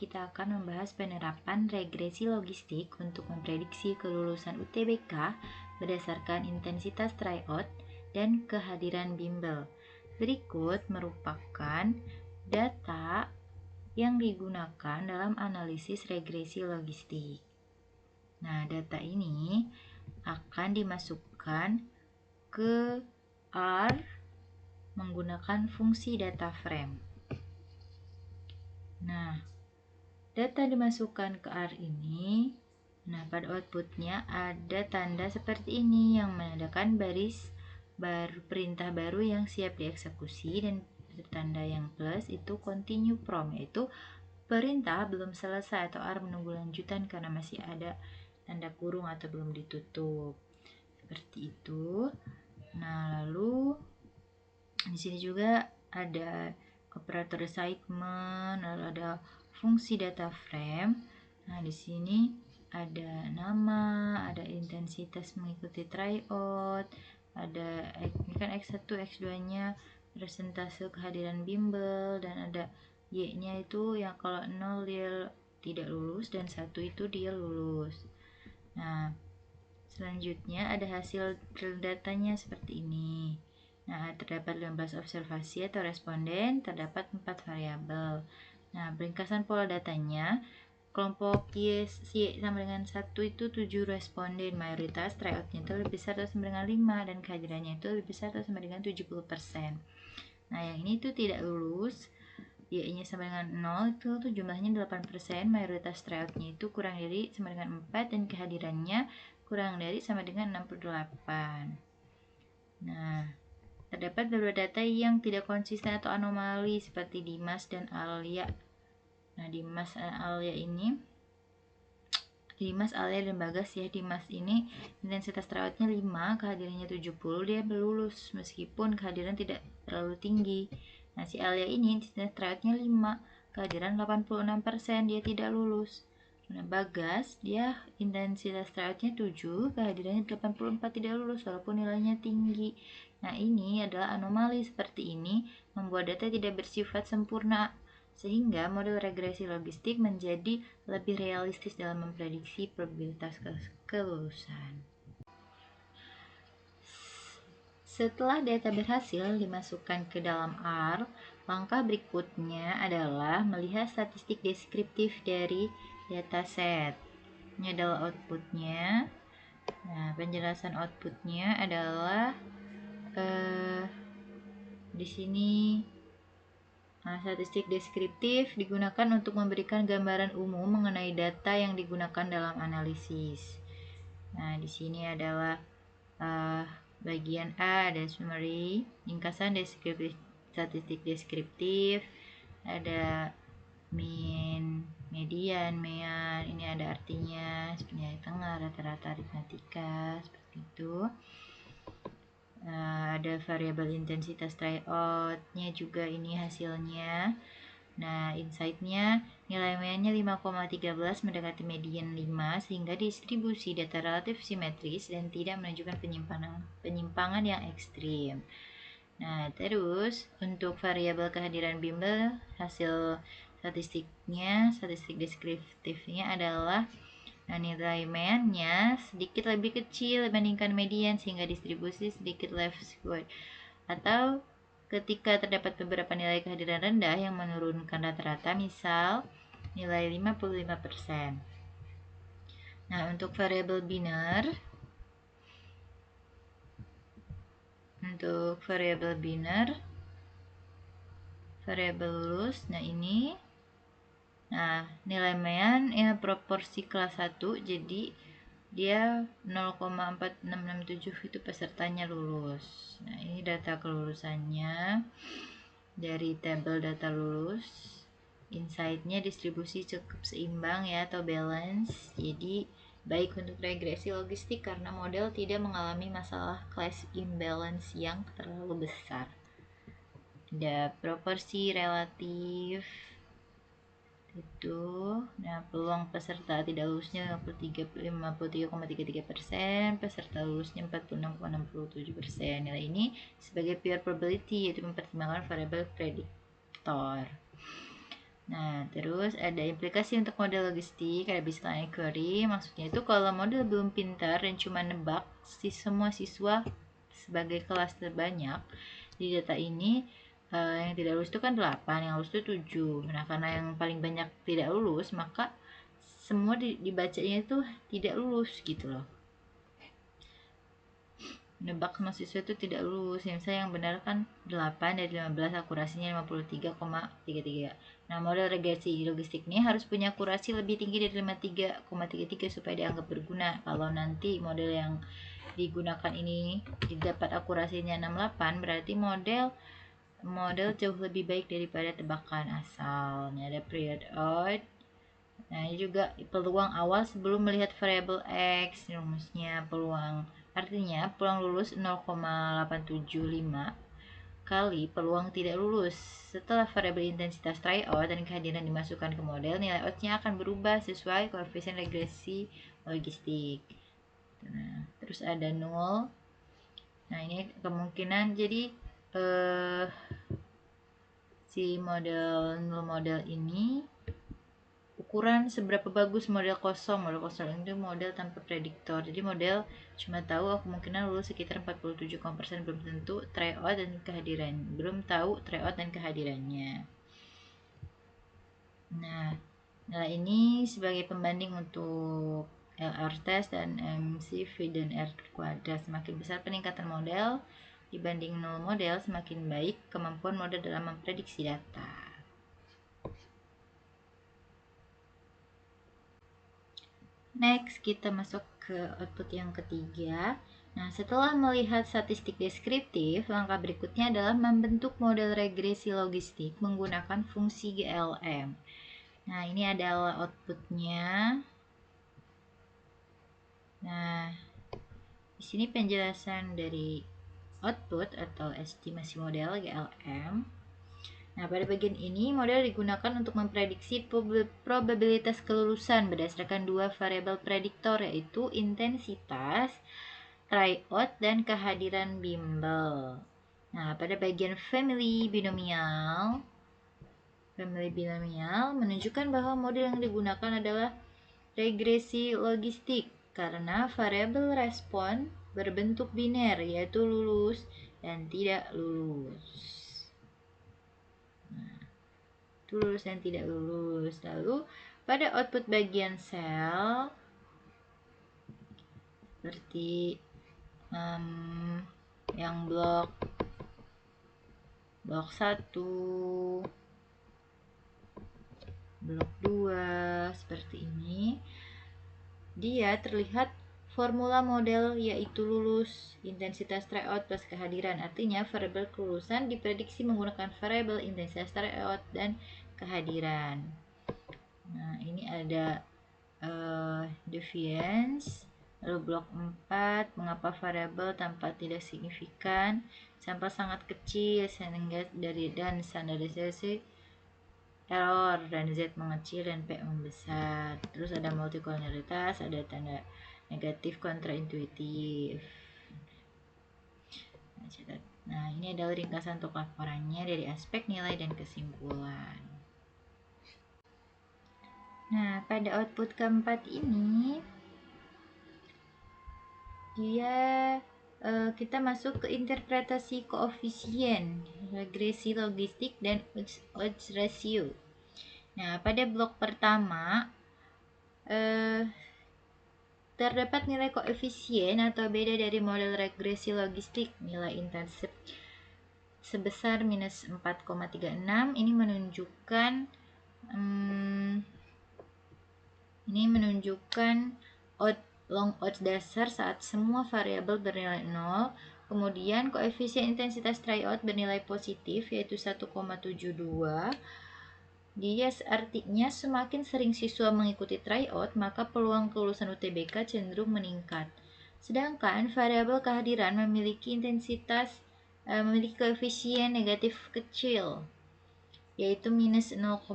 kita akan membahas penerapan regresi logistik untuk memprediksi kelulusan UTBK berdasarkan intensitas tryout dan kehadiran bimbel. Berikut merupakan data yang digunakan dalam analisis regresi logistik. Nah, data ini akan dimasukkan ke R menggunakan fungsi data frame. Nah, data dimasukkan ke R ini, pada outputnya ada tanda seperti ini yang menandakan baris baru, perintah baru yang siap dieksekusi, dan tanda yang plus itu continue from, yaitu perintah belum selesai atau R menunggu lanjutan karena masih ada tanda kurung atau belum ditutup. Seperti itu. Nah, lalu di sini juga ada operator assignment, lalu ada fungsi data frame. Nah, di sini ada nama, ada intensitas mengikuti tryout, ada ini kan X1, X2-nya persentase kehadiran bimbel, dan ada Y-nya itu yang kalau 0 dia tidak lulus dan 1 itu dia lulus. Nah, selanjutnya ada hasil datanya seperti ini. Nah, terdapat 15 observasi atau responden, terdapat 4 variabel. Nah, peringkasan pola datanya, kelompok Y sama dengan 1 itu 7 responden, mayoritas tryoutnya itu lebih besar atau sama dengan 5, dan kehadirannya itu lebih besar atau sama dengan 70%. Nah, yang ini itu tidak lulus, Y-nya sama dengan 0, itu jumlahnya 8%, mayoritas tryoutnya itu kurang dari sama dengan 4, dan kehadirannya kurang dari sama dengan 68. Nah, terdapat beberapa data yang tidak konsisten atau anomali seperti Dimas dan Alia. Nah, Dimas dan Alia ini, Dimas, Alia, dan Bagas ya. Dimas ini intensitas tryoutnya 5, kehadirannya 70, dia lulus meskipun kehadiran tidak terlalu tinggi. Nah, si Alia ini intensitas tryoutnya 5, kehadiran 86%, dia tidak lulus. Nah, Bagas, dia intensitas tryoutnya 7, kehadirannya 84, tidak lulus walaupun nilainya tinggi. Nah, ini adalah anomali. Seperti ini membuat data tidak bersifat sempurna, sehingga model regresi logistik menjadi lebih realistis dalam memprediksi probabilitas kelulusan. Setelah data berhasil dimasukkan ke dalam R, langkah berikutnya adalah melihat statistik deskriptif dari dataset. Ini adalah outputnya. Nah, penjelasan outputnya adalah di sini statistik deskriptif digunakan untuk memberikan gambaran umum mengenai data yang digunakan dalam analisis. Nah, di sini adalah bagian A, ada summary, ringkasan deskriptif, statistik deskriptif, ada mean, median, mean, ini ada artinya, sebenarnya tengah, rata-rata aritmatika, seperti itu. Ada variabel intensitas tryout-nya juga, ini hasilnya. Nah, insight-nya nilai mean-nya 5,13 mendekati median 5, sehingga distribusi data relatif simetris dan tidak menunjukkan penyimpangan yang ekstrim. Nah, terus untuk variabel kehadiran bimbel, hasil statistiknya, statistik deskriptifnya adalah nilai mean-nya sedikit lebih kecil dibandingkan median, sehingga distribusi sedikit left squared. Atau ketika terdapat beberapa nilai kehadiran rendah yang menurunkan rata-rata, misal nilai 55%. Nah, untuk variabel binary, variabel lulus, nah ini, nilai mean ya proporsi kelas 1, jadi dia 0,4667 itu pesertanya lulus. Nah, ini data kelulusannya dari tabel data lulus. Insight-nya distribusi cukup seimbang ya, atau balance. Jadi baik untuk regresi logistik karena model tidak mengalami masalah class imbalance yang terlalu besar. Ada proporsi relatif itu. Nah, peluang peserta tidak lulusnya 53,33%, peserta lulusnya 46,67%. Nilai ini sebagai pure probability, yaitu mempertimbangkan variabel prediktor. Nah, terus ada implikasi untuk model logistik, ada baseline query. Maksudnya itu kalau model belum pintar dan cuma nebak semua siswa sebagai kelas terbanyak di data ini, yang tidak lulus itu kan 8, yang lulus itu 7. Nah, karena yang paling banyak tidak lulus, maka semua dibacanya itu tidak lulus gitu loh. Nebak mahasiswa itu tidak lulus. Misalnya yang benar kan 8 dari 15, akurasinya 53,33. Nah, model regresi logistik ini harus punya akurasi lebih tinggi dari 53,33 supaya dianggap berguna. Kalau nanti model yang digunakan ini didapat akurasinya 68, berarti model jauh lebih baik daripada tebakan asal. Ini ada period out. Nah, ini juga peluang awal sebelum melihat variabel X. Rumusnya peluang, artinya peluang lulus 0,875 kali peluang tidak lulus. Setelah variabel intensitas tryout dan kehadiran dimasukkan ke model, nilai odds-nya akan berubah sesuai koefisien regresi logistik. Nah, terus ada 0. Nah, ini kemungkinan jadi si model ini ukuran seberapa bagus model kosong itu model tanpa prediktor. Jadi model cuma tahu kemungkinan lulus sekitar 47%, belum tentu tryout dan kehadiran, belum tahu tryout dan kehadirannya. Nah, nilai ini sebagai pembanding untuk LR test dan MCV dan R kuadrat. Semakin besar peningkatan model dibanding nol model, semakin baik kemampuan model dalam memprediksi data. Next, kita masuk ke output yang ketiga. Nah, setelah melihat statistik deskriptif, langkah berikutnya adalah membentuk model regresi logistik menggunakan fungsi GLM. Nah, ini adalah outputnya. Nah, di sini penjelasan dari output atau estimasi model GLM. Nah, pada bagian ini model digunakan untuk memprediksi probabilitas kelulusan berdasarkan dua variabel prediktor, yaitu intensitas tryout dan kehadiran bimbel. Nah, pada bagian family binomial menunjukkan bahwa model yang digunakan adalah regresi logistik karena variabel respon berbentuk biner, yaitu lulus dan tidak lulus. Lulus dan tidak lulus. Lalu pada output bagian sel seperti yang blok 1, blok 2 seperti ini, dia terlihat formula model yaitu lulus, intensitas tryout plus kehadiran. Artinya variabel kelulusan diprediksi menggunakan variabel intensitas tryout dan kehadiran. Nah, ini ada deviance. Lalu blok 4, mengapa variabel tampak tidak signifikan, sampel sangat kecil sehingga dan standarisasi error, dan Z mengecil dan P membesar. Terus ada multikolonialitas, ada tanda negatif kontraintuitif. Nah, ini adalah ringkasan untuk laporannya dari aspek nilai dan kesimpulan. Nah, pada output keempat ini kita masuk ke interpretasi koefisien regresi logistik dan odds ratio. Nah, pada blok pertama terdapat nilai koefisien atau beda dari model regresi logistik. Nilai intensif sebesar minus 4,36. Ini menunjukkan long odds dasar saat semua variabel bernilai 0. Kemudian koefisien intensitas tryout bernilai positif yaitu 1,72. Dia artinya semakin sering siswa mengikuti tryout, maka peluang kelulusan UTBK cenderung meningkat. Sedangkan variabel kehadiran memiliki koefisien negatif kecil, yaitu minus 0,06.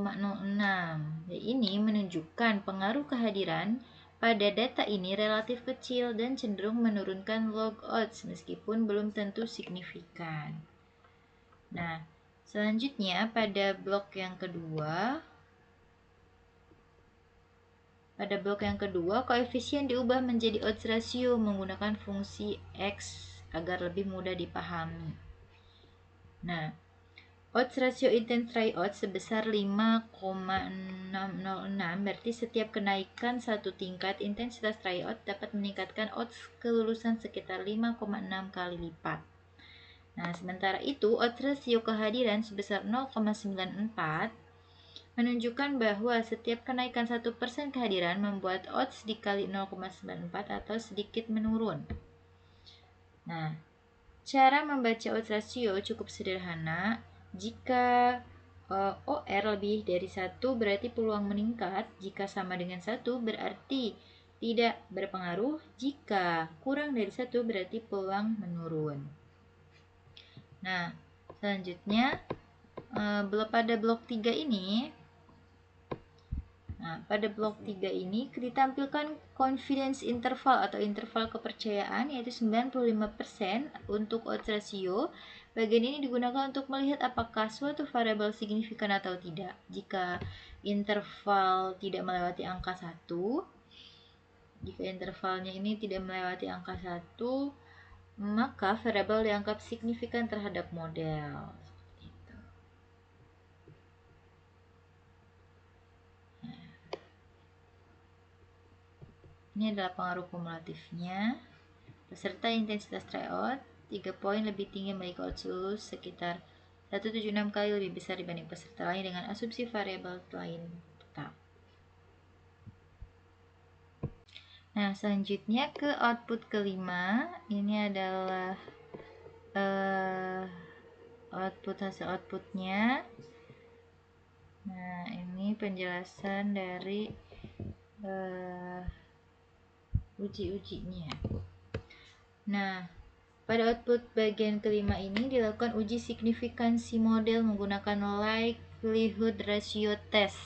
Ini menunjukkan pengaruh kehadiran pada data ini relatif kecil dan cenderung menurunkan log odds meskipun belum tentu signifikan. Nah, selanjutnya pada blok yang kedua, Pada blok yang kedua, koefisien diubah menjadi odds ratio menggunakan fungsi X agar lebih mudah dipahami. Nah, odds ratio intense tryout sebesar 5,606, berarti setiap kenaikan satu tingkat intensitas tryout dapat meningkatkan odds kelulusan sekitar 5,6 kali lipat. Nah, sementara itu odds ratio kehadiran sebesar 0,94 menunjukkan bahwa setiap kenaikan 1% kehadiran membuat odds dikali 0,94 atau sedikit menurun. Nah, cara membaca odds ratio cukup sederhana. Jika OR lebih dari 1 berarti peluang meningkat, jika sama dengan 1 berarti tidak berpengaruh, jika kurang dari 1 berarti peluang menurun. Nah, selanjutnya pada blok 3 ini, pada blok 3 ini ditampilkan confidence interval atau interval kepercayaan yaitu 95% untuk odds ratio. Bagian ini digunakan untuk melihat apakah suatu variabel signifikan atau tidak. Jika interval tidak melewati angka 1, jika intervalnya ini tidak melewati angka 1, maka variabel dianggap signifikan terhadap model. Ini adalah pengaruh kumulatifnya. Peserta intensitas tryout 3 poin lebih tinggi memiliki odds lulus sekitar 176 kali lebih besar dibanding peserta lain dengan asumsi variabel lain tetap. Nah, selanjutnya ke output kelima. Ini adalah hasil outputnya. Nah, ini penjelasan dari uji-ujinya. Nah, pada output bagian kelima ini dilakukan uji signifikansi model menggunakan likelihood ratio test.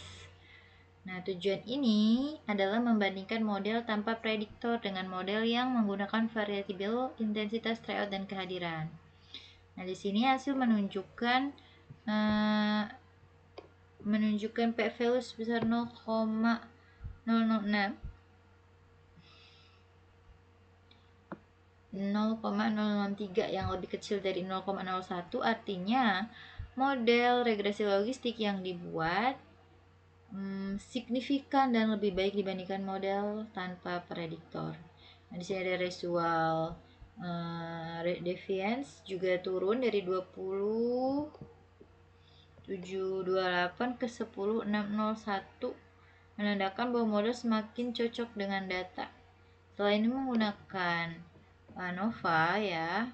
Nah, tujuan ini adalah membandingkan model tanpa prediktor dengan model yang menggunakan variabel intensitas tryout dan kehadiran. Nah, di sini hasil menunjukkan p-value sebesar 0,006 0,063 yang lebih kecil dari 0,01, artinya model regresi logistik yang dibuat signifikan dan lebih baik dibandingkan model tanpa prediktor. Nah, di sini ada residual deviance juga turun dari 20,728 ke 10,601, menandakan bahwa model semakin cocok dengan data. Selain menggunakan ANOVA ya,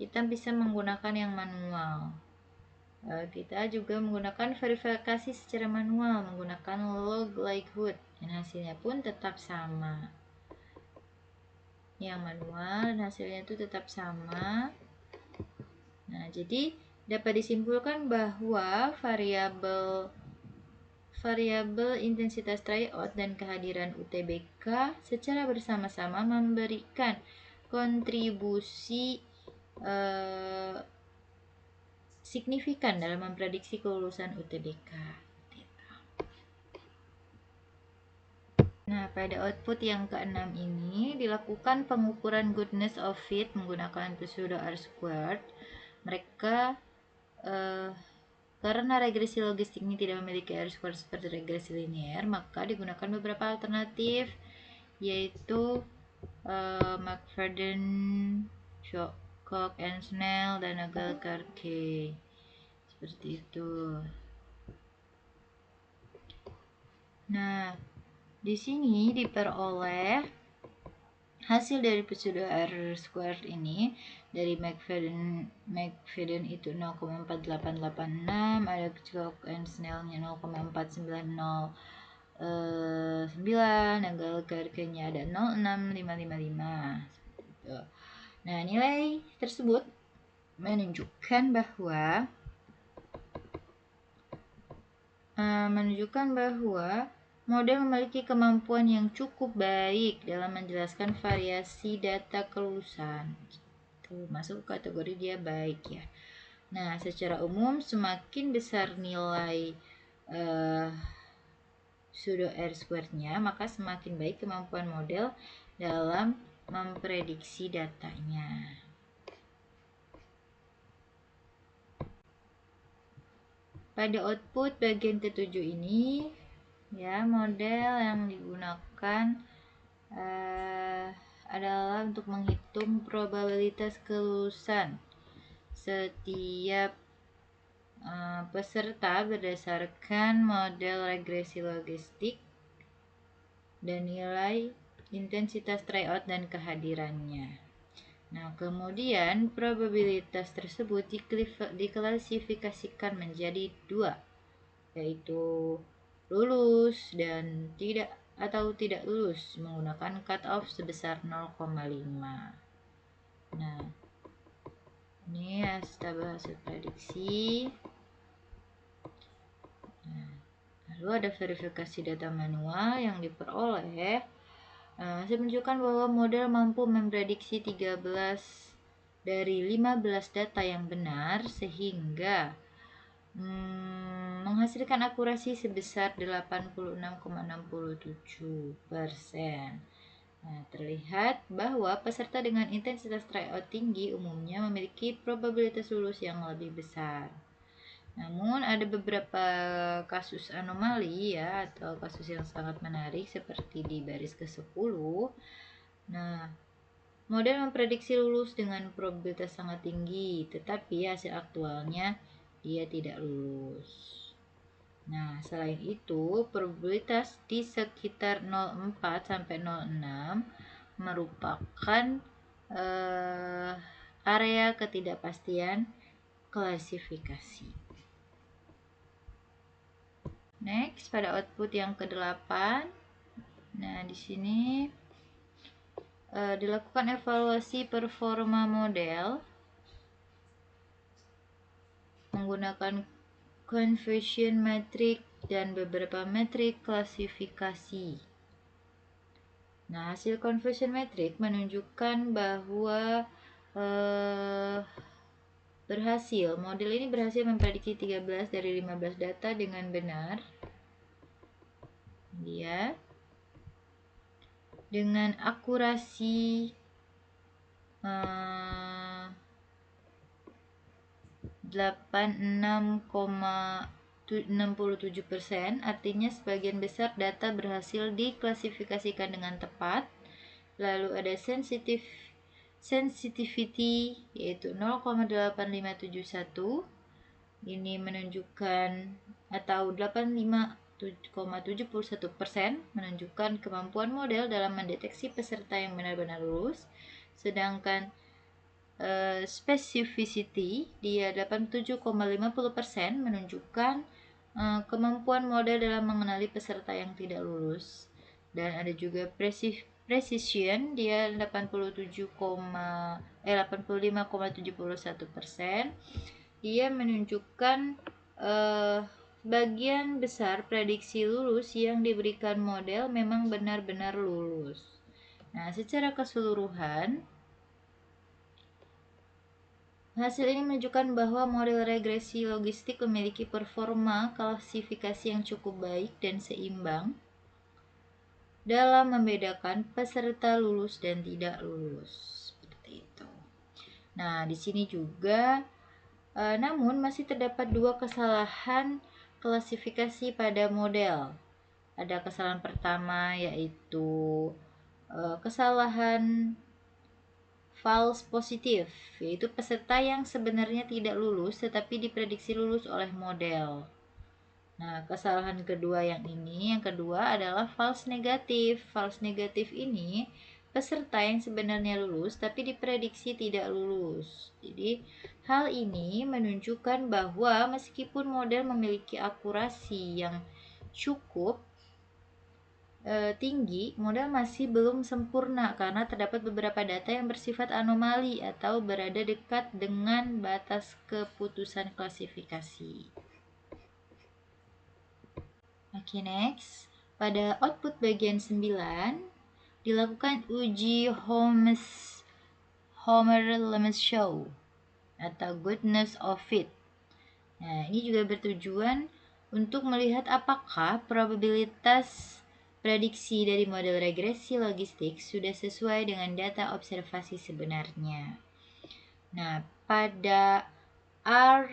kita bisa menggunakan yang manual. Kita juga menggunakan verifikasi secara manual menggunakan log likelihood dan hasilnya pun tetap sama. Yang manual dan hasilnya itu tetap sama. Nah, jadi dapat disimpulkan bahwa variabel intensitas tryout dan kehadiran UTBK secara bersama-sama memberikan kontribusi signifikan dalam memprediksi kelulusan UTBK. Nah, pada output yang keenam ini dilakukan pengukuran goodness of fit menggunakan pseudo R-squared. Mereka karena regresi logistik ini tidak memiliki R-squared seperti regresi linear, maka digunakan beberapa alternatif, yaitu McFadden, Cook and Snell, dan Nagelkarke. Seperti itu. Nah, di sini diperoleh hasil dari pseudo R-squared ini dari McFadden itu 0,4886, ada Cook and Snell-nya 0,49009, Nagelkarke-nya ada 0,6555. Nah, nilai tersebut menunjukkan bahwa model memiliki kemampuan yang cukup baik dalam menjelaskan variasi data kelulusan. Itu masuk kategori dia baik ya. Nah, secara umum semakin besar nilai pseudo R-squared-nya, maka semakin baik kemampuan model dalam memprediksi datanya. Pada output bagian ketujuh ini, ya, model yang digunakan adalah untuk menghitung probabilitas kelulusan setiap peserta berdasarkan model regresi logistik dan nilai intensitas tryout dan kehadirannya. Nah, kemudian probabilitas tersebut diklasifikasikan menjadi dua, yaitu lulus dan tidak lulus menggunakan cutoff sebesar 0,5. Nah, ini hasil prediksi. Nah, lalu ada verifikasi data manual yang diperoleh. Saya menunjukkan bahwa model mampu memprediksi 13 dari 15 data yang benar sehingga menghasilkan akurasi sebesar 86,67%. Nah, terlihat bahwa peserta dengan intensitas tryout tinggi umumnya memiliki probabilitas lulus yang lebih besar. Namun ada beberapa kasus anomali ya, atau kasus yang sangat menarik seperti di baris ke-10. Nah, model memprediksi lulus dengan probabilitas sangat tinggi, tetapi hasil aktualnya dia tidak lulus. Nah, selain itu, probabilitas di sekitar 0,4 sampai 0,6 merupakan area ketidakpastian klasifikasi. Next, pada output yang ke-8. Nah, di sini dilakukan evaluasi performa model menggunakan conversion metric dan beberapa metrik klasifikasi. Nah, hasil conversion metric menunjukkan bahwa model ini berhasil memprediksi 13 dari 15 data dengan benar. Lihat, dengan akurasi 86,67%, artinya sebagian besar data berhasil diklasifikasikan dengan tepat. Lalu ada sensitivity yaitu 0,8571. Ini menunjukkan atau 85,71% menunjukkan kemampuan model dalam mendeteksi peserta yang benar-benar lulus. Sedangkan specificity dia 87,50% menunjukkan kemampuan model dalam mengenali peserta yang tidak lulus. Dan ada juga precision dia 85,71%. Dia menunjukkan bagian besar prediksi lulus yang diberikan model memang benar-benar lulus. Nah, secara keseluruhan hasil ini menunjukkan bahwa model regresi logistik memiliki performa klasifikasi yang cukup baik dan seimbang dalam membedakan peserta lulus dan tidak lulus. Seperti itu. Nah, di sini juga namun masih terdapat dua kesalahan klasifikasi pada model. Ada kesalahan pertama yaitu kesalahan false positif, yaitu peserta yang sebenarnya tidak lulus tetapi diprediksi lulus oleh model. Nah, kesalahan kedua yang kedua adalah false negatif. False negatif ini peserta yang sebenarnya lulus tapi diprediksi tidak lulus. Jadi, hal ini menunjukkan bahwa meskipun model memiliki akurasi yang cukup tinggi, model masih belum sempurna karena terdapat beberapa data yang bersifat anomali atau berada dekat dengan batas keputusan klasifikasi. Oke, next. Pada output bagian 9 dilakukan uji Homer-Lemaitre atau goodness of fit. Nah, ini juga bertujuan untuk melihat apakah probabilitas prediksi dari model regresi logistik sudah sesuai dengan data observasi sebenarnya. Nah, pada R,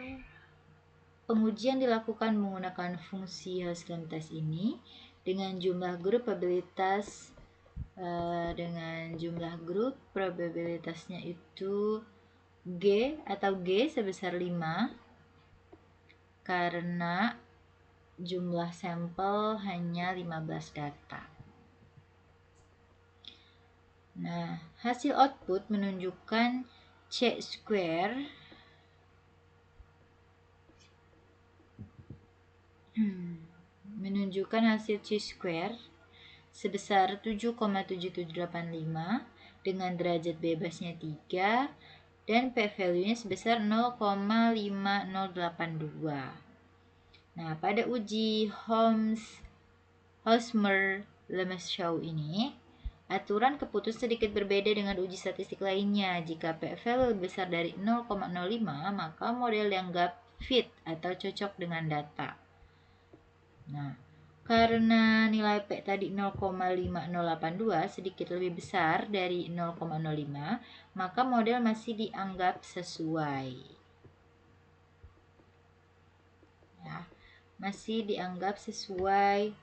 pengujian dilakukan menggunakan fungsi Hauscliffe test ini dengan jumlah grup probabilitas probabilitasnya itu G atau G sebesar 5 karena jumlah sampel hanya 15 data. Nah, hasil output menunjukkan C-square hasil C-square sebesar 7,7785 dengan derajat bebasnya 3 dan p-value-nya sebesar 0,5082. Nah, pada uji Hausmer-Lemeshow ini, aturan keputus sedikit berbeda dengan uji statistik lainnya. Jika p-value lebih besar dari 0,05, maka model dianggap fit atau cocok dengan data. Nah, karena nilai P tadi 0,5082 sedikit lebih besar dari 0,05, maka model masih dianggap sesuai. Ya, masih dianggap sesuai.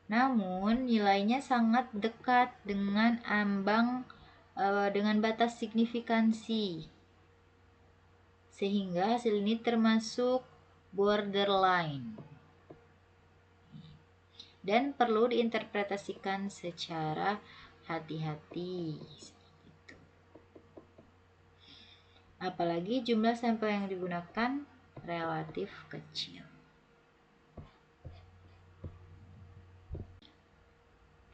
Namun, nilainya sangat dekat dengan dengan batas signifikansi. Sehingga hasil ini termasuk borderline. Dan perlu diinterpretasikan secara hati-hati. Apalagi jumlah sampel yang digunakan relatif kecil.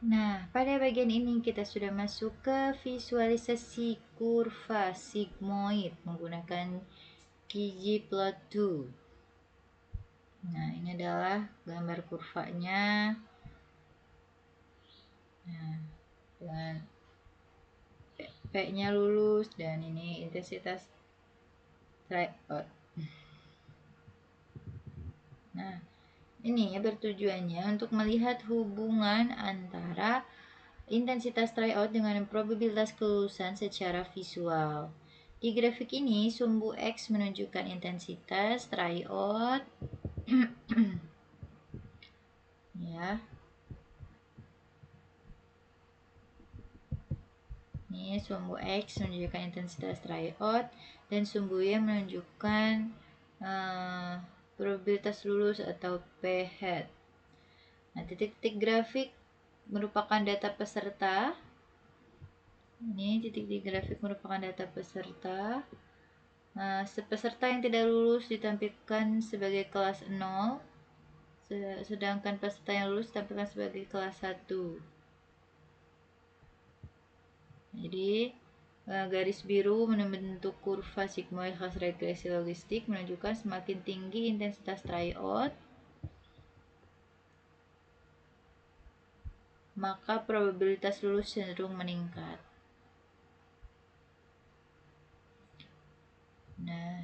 Nah, pada bagian ini kita sudah masuk ke visualisasi kurva sigmoid menggunakan ggplot2. Nah, ini adalah gambar kurvanya. Nah, dengan P-nya lulus dan ini intensitas tryout. Nah, ini bertujuannya untuk melihat hubungan antara intensitas tryout dengan probabilitas kelulusan secara visual. Di grafik ini, sumbu X menunjukkan intensitas tryout. Ya. Ini sumbu X menunjukkan intensitas tryout dan sumbu Y menunjukkan probabilitas lulus atau p-hat. Nah, titik-titik grafik merupakan data peserta. Ini titik-titik grafik merupakan data peserta. Peserta yang tidak lulus ditampilkan sebagai kelas 0, sedangkan peserta yang lulus ditampilkan sebagai kelas 1. Jadi, garis biru membentuk kurva sigmoid khas regresi logistik menunjukkan semakin tinggi intensitas tryout, maka probabilitas lulus cenderung meningkat. Nah,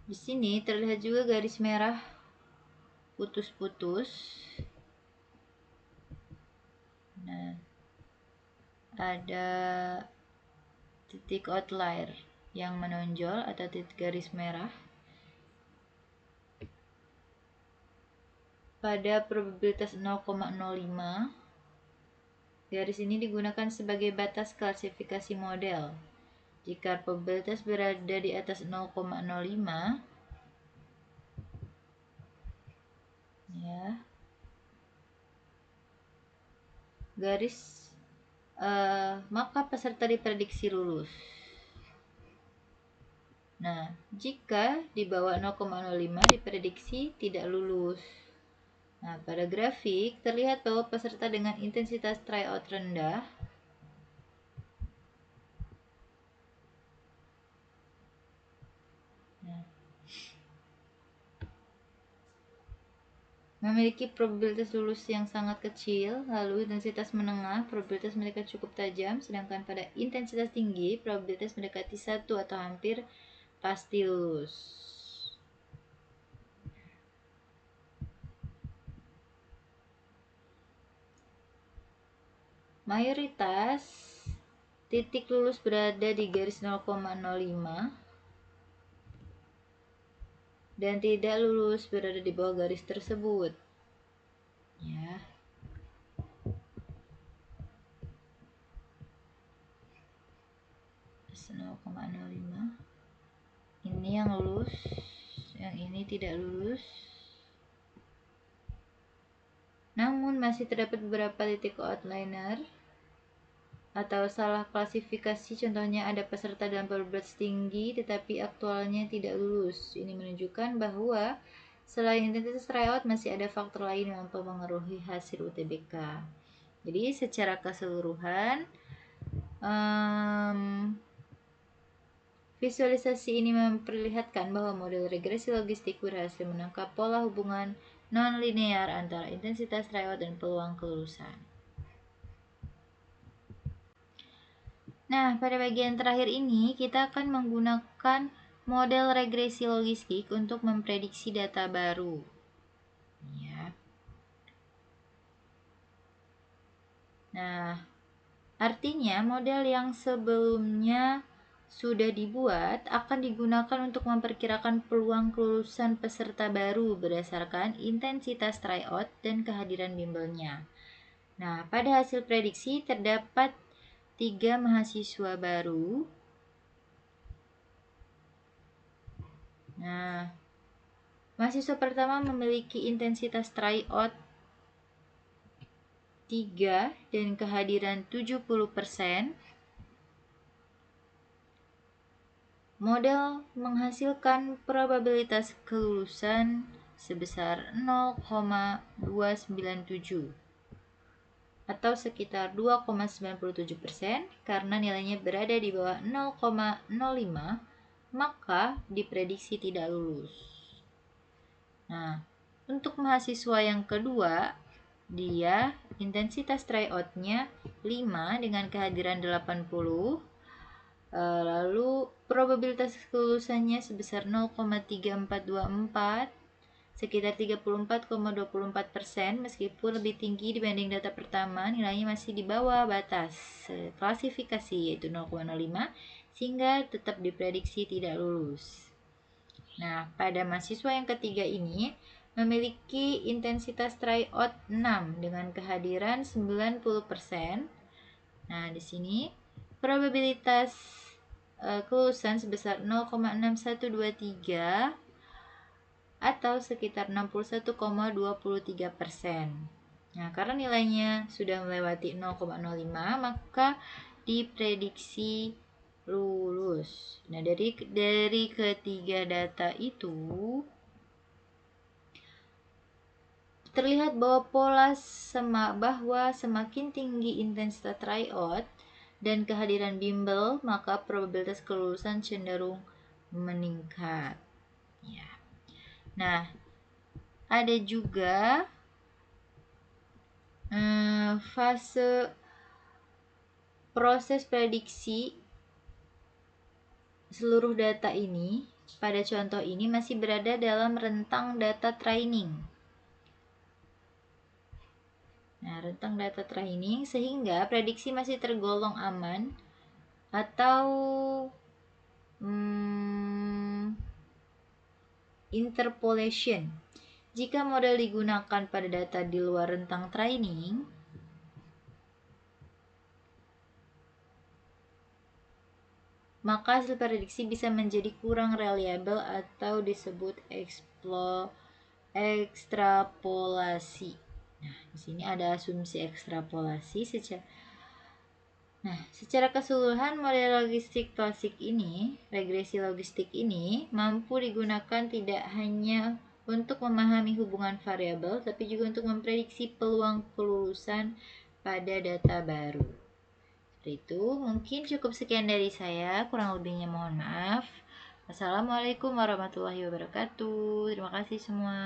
di sini terlihat juga garis merah putus-putus. Nah, ada titik outlier yang menonjol atau titik garis merah pada probabilitas 0,05. Garis ini digunakan sebagai batas klasifikasi model. Jika probabilitas berada di atas 0,05, ya, maka peserta diprediksi lulus. Nah, jika di bawah 0,05 diprediksi tidak lulus. Nah, pada grafik terlihat bahwa peserta dengan intensitas tryout rendah memiliki probabilitas lulus yang sangat kecil, lalu intensitas menengah, probabilitas mereka cukup tajam, sedangkan pada intensitas tinggi, probabilitas mendekati 1 atau hampir pasti lulus. Mayoritas titik lulus berada di garis 0,05 dan tidak lulus berada di bawah garis tersebut. Ya. Ini yang lulus, yang ini tidak lulus. Namun masih terdapat beberapa titik outliner atau salah klasifikasi, contohnya ada peserta dalam probabilitas tinggi tetapi aktualnya tidak lulus. Ini menunjukkan bahwa selain intensitas tryout masih ada faktor lain yang mempengaruhi hasil UTBK. Jadi secara keseluruhan visualisasi ini memperlihatkan bahwa model regresi logistik berhasil menangkap pola hubungan non-linear antara intensitas tryout dan peluang kelulusan. Nah, pada bagian terakhir ini kita akan menggunakan model regresi logistik untuk memprediksi data baru. Ya. Nah, artinya model yang sebelumnya sudah dibuat akan digunakan untuk memperkirakan peluang kelulusan peserta baru berdasarkan intensitas tryout dan kehadiran bimbelnya. Nah, pada hasil prediksi terdapat 3 mahasiswa baru. Nah, mahasiswa pertama memiliki intensitas tryout 3 dan kehadiran 70%. Model menghasilkan probabilitas kelulusan sebesar 0,297 atau sekitar 2,97%. Karena nilainya berada di bawah 0,05, maka diprediksi tidak lulus. Nah, untuk mahasiswa yang kedua, dia intensitas tryout-nya 5 dengan kehadiran 80. Lalu probabilitas kelulusannya sebesar 0,3424, sekitar 34,24%. Meskipun lebih tinggi dibanding data pertama, nilainya masih di bawah batas klasifikasi yaitu 0,05, sehingga tetap diprediksi tidak lulus. Nah, pada mahasiswa yang ketiga ini memiliki intensitas tryout 6 dengan kehadiran 90%. Nah, di sini probabilitas kelulusan sebesar 0,6123 atau sekitar 61,23%. Nah, karena nilainya sudah melewati 0,05, maka diprediksi lulus. Nah, dari ketiga data itu terlihat bahwa semakin tinggi intensitas tryout dan kehadiran bimbel, maka probabilitas kelulusan cenderung meningkat. Ya. Nah, ada juga fase proses prediksi seluruh data ini. Pada contoh ini masih berada dalam rentang data training. Nah, rentang data training sehingga prediksi masih tergolong aman atau interpolation. Jika model digunakan pada data di luar rentang training, maka hasil prediksi bisa menjadi kurang reliable atau disebut ekstrapolasi. Nah, di sini ada asumsi ekstrapolasi secara keseluruhan model logistik klasik ini, regresi logistik ini mampu digunakan tidak hanya untuk memahami hubungan variabel, tapi juga untuk memprediksi peluang kelulusan pada data baru. Seperti itu, mungkin cukup sekian dari saya, kurang lebihnya mohon maaf. Wassalamualaikum warahmatullahi wabarakatuh. Terima kasih semua.